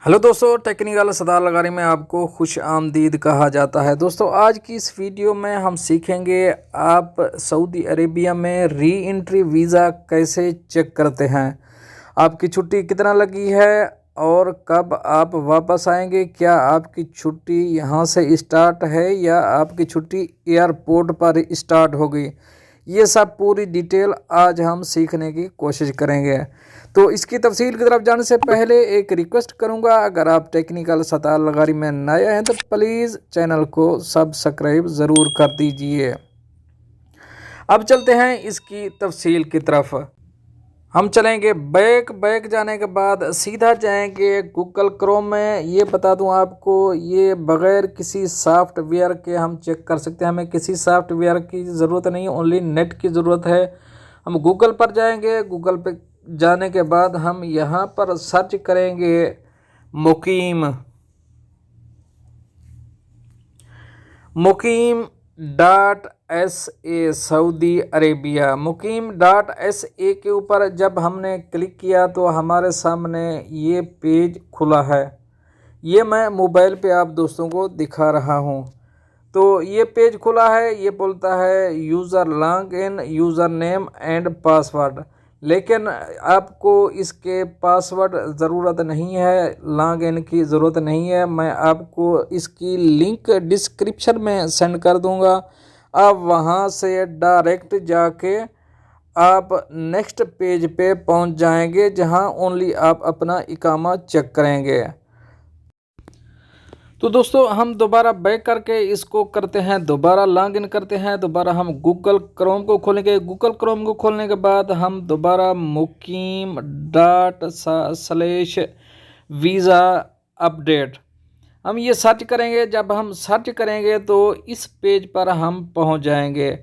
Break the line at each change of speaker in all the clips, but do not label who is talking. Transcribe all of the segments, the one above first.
Hello दोस्तों, technical सदार लगारी में आपको खुश आमदीद कहा जाता है। दोस्तों, आज की इस वीडियो में हम सीखेंगे आप सऊदी अरेबिया में री एंट्री वीज़ा कैसे चेक करते हैं, आपकी छुट्टी कितना लगी है और कब आप वापस आएंगे, क्या आपकी छुट्टी यहाँ से स्टार्ट है या आपकी छुट्टी एयरपोर्ट पर स्टार्ट होगी। ये सब पूरी डिटेल आज हम सीखने की कोशिश करेंगे। तो इसकी तफसील की तरफ जाने से पहले एक रिक्वेस्ट करूंगा, अगर आप टेक्निकल सतार लगारी में नए हैं तो प्लीज़ चैनल को सब्सक्राइब ज़रूर कर दीजिए। अब चलते हैं इसकी तफसील की तरफ। हम चलेंगे बैक जाने के बाद सीधा जाएंगे गूगल क्रोम में। ये बता दूं आपको, ये बग़ैर किसी सॉफ्टवेयर के हम चेक कर सकते हैं, हमें किसी सॉफ्टवेयर की ज़रूरत नहीं, ओनली नेट की ज़रूरत है। हम गूगल पर जाएंगे, गूगल पे जाने के बाद हम यहाँ पर सर्च करेंगे मुकीम.sa सऊदी अरेबिया। मुकीम.sa के ऊपर जब हमने क्लिक किया तो हमारे सामने ये पेज खुला है। ये मैं मोबाइल पे आप दोस्तों को दिखा रहा हूँ। तो ये पेज खुला है, ये बोलता है user log in, user name and password, लेकिन आपको इसके पासवर्ड ज़रूरत नहीं है, लॉग इन की ज़रूरत नहीं है। मैं आपको इसकी लिंक डिस्क्रिप्शन में सेंड कर दूंगा। आप वहां से डायरेक्ट जाके आप नेक्स्ट पेज पे पहुंच जाएंगे, जहां ओनली आप अपना इकामा चेक करेंगे। तो दोस्तों, हम दोबारा बैक करके इसको करते हैं, दोबारा लॉग इन करते हैं। दोबारा हम गूगल क्रोम को खोलेंगे। गूगल क्रोम को खोलने के बाद हम दोबारा mukim./वीज़ा अपडेट हम ये सर्च करेंगे। जब हम सर्च करेंगे तो इस पेज पर हम पहुंच जाएंगे।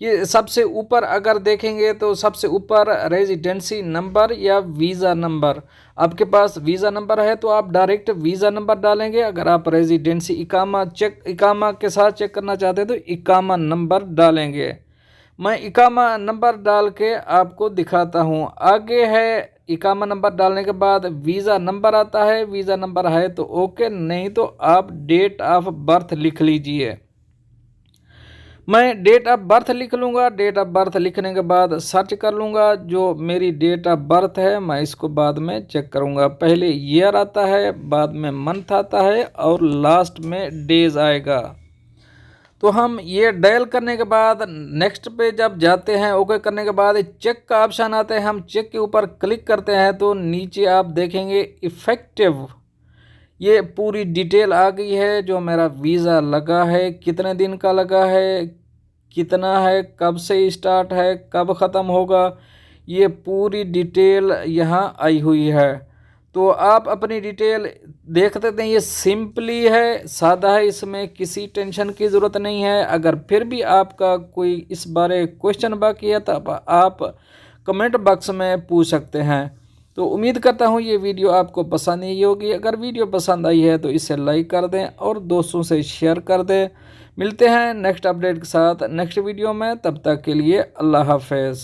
ये सबसे ऊपर अगर देखेंगे तो सबसे ऊपर रेजिडेंसी नंबर या वीज़ा नंबर, आपके पास वीज़ा नंबर है तो आप डायरेक्ट वीज़ा नंबर डालेंगे। अगर आप रेजिडेंसी इकामा के साथ चेक करना चाहते हैं तो इकामा नंबर डालेंगे। मैं इकामा नंबर डाल के आपको दिखाता हूँ। आगे है इकामा नंबर डालने के बाद वीज़ा नंबर आता है। वीज़ा नंबर है तो ओके, नहीं तो आप डेट ऑफ बर्थ लिख लीजिए। मैं डेट ऑफ बर्थ लिख लूँगा। डेट ऑफ बर्थ लिखने के बाद सर्च कर लूँगा। जो मेरी डेट ऑफ बर्थ है मैं इसको बाद में चेक करूँगा। पहले ईयर आता है, बाद में मंथ आता है और लास्ट में डेज आएगा। तो हम ये डायल करने के बाद नेक्स्ट पे जब जाते हैं, ओके करने के बाद चेक का ऑप्शन आता है। हम चेक के ऊपर क्लिक करते हैं तो नीचे आप देखेंगे इफ़ेक्टिव, ये पूरी डिटेल आ गई है। जो मेरा वीज़ा लगा है, कितने दिन का लगा है, कितना है, कब से स्टार्ट है, कब ख़त्म होगा, ये पूरी डिटेल यहाँ आई हुई है। तो आप अपनी डिटेल देख सकते हैं। ये सिंपली है, सादा है, इसमें किसी टेंशन की ज़रूरत नहीं है। अगर फिर भी आपका कोई इस बारे क्वेश्चन बाकी है तो आप कमेंट बॉक्स में पूछ सकते हैं। तो उम्मीद करता हूँ ये वीडियो आपको पसंद आई होगी। अगर वीडियो पसंद आई है तो इसे लाइक कर दें और दोस्तों से शेयर कर दें। मिलते हैं नेक्स्ट अपडेट के साथ नेक्स्ट वीडियो में, तब तक के लिए अल्लाह हाफ़िज़।